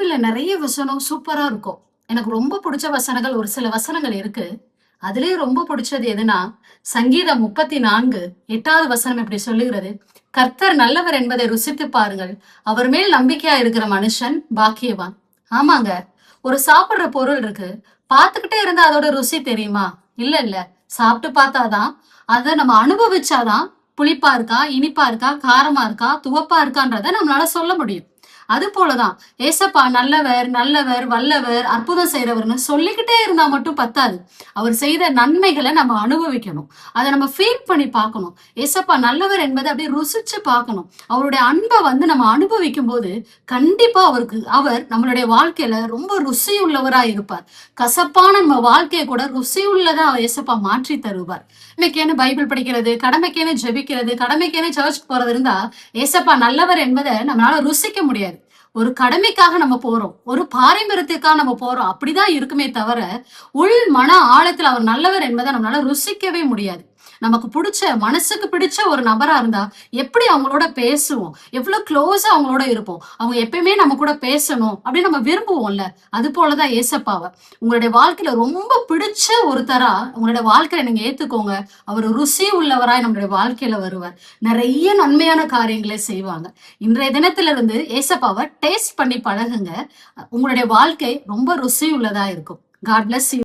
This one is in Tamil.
பைபிள்ல நிறைய வசனம் சூப்பரா இருக்கும். எனக்கு ரொம்ப புடிச்ச வசனங்கள் ஒரு சில வசனங்கள் இருக்கு. அதிலேயே ரொம்ப புடிச்சது எதுனா, சங்கீதம் 34 8வது வசனம் இப்படி சொல்லுகிறது. கர்த்தர் நல்லவர் என்பதை ருசித்துப் பாருங்கள். அவர் மேல் நம்பிக்கையா இருக்கிற மனுஷன் பாக்கியவான். ஆமாங்க. ஒரு சாப்பிடுற பொருள் இருக்கு. பார்த்துக்கிட்டே இருந்தா அதோட ருசி தெரியுமா? இல்ல இல்ல. சாப்பிட்டு பார்த்தாதான், அத நம்ம அனுபவிச்சாதான் புளிப்பா இருக்கா, இனிப்பா இருக்கா, காரமா இருக்கா, துவப்பா இருக்கான்றத நம்மளால சொல்ல முடியும். அது போலதான் ஏசப்பா நல்லவர், நல்லவர், வல்லவர், அற்புதம் செய்றவர்னு சொல்லிக்கிட்டே இருந்தா மட்டும் பத்தாது. அவர் செய்த நன்மைகளை நம்ம அனுபவிக்கணும். அதை நம்ம ஃபீல் பண்ணி பார்க்கணும். ஏசப்பா நல்லவர் என்பதை அப்படியே ருசிச்சு பார்க்கணும். அவருடைய அன்பை வந்து நம்ம அனுபவிக்கும் போது கண்டிப்பா அவர் நம்மளுடைய வாழ்க்கையில ரொம்ப ருசி உள்ளவரா இருப்பார். கசப்பான நம்ம வாழ்க்கையை கூட ருசி உள்ளதா ஏசப்பா மாற்றி தருவார். இன்னைக்கேன்னு பைபிள் படிக்கிறது, கடமைக்கேன்னு ஜெபிக்கிறது, கடமைக்கேன்னு சர்ச் போறது இருந்தா ஏசப்பா நல்லவர் என்பதை நம்மளால ருசிக்க முடியாது. ஒரு கடமைக்காக நம்ம போறோம், ஒரு பாரம்பரியத்திற்காக நம்ம போறோம், அப்படிதான் இருக்குமே தவிர உள் மன ஆழத்துல அவர் நல்லவர் என்பதை நம்மளால ருசிக்கவே முடியாது. நமக்கு பிடிச்ச, மனசுக்கு பிடிச்ச ஒரு நபரா இருந்தா எப்படி அவங்களோட பேசுவோம், எவ்வளவு க்ளோஸா அவங்களோட இருப்போம், அவங்க எப்பயுமே நம்ம கூட பேசணும் அப்படின்னு நம்ம விரும்புவோம்ல. அது போலதான் ஏசப்பாவை உங்களுடைய வாழ்க்கையில ரொம்ப பிடிச்ச ஒருத்தரா உங்களுடைய வாழ்க்கையில நீங்க ஏத்துக்கோங்க. அவர் ருசி உள்ளவராய் நம்மளுடைய வாழ்க்கையில வருவார். நிறைய நன்மையான காரியங்களை செய்வாங்க. இன்றைய தினத்துல இருந்து ஏசப்பாவை டேஸ்ட் பண்ணி பழகுங்க. உங்களுடைய வாழ்க்கை ரொம்ப ருசி உள்ளதா இருக்கும். God bless you.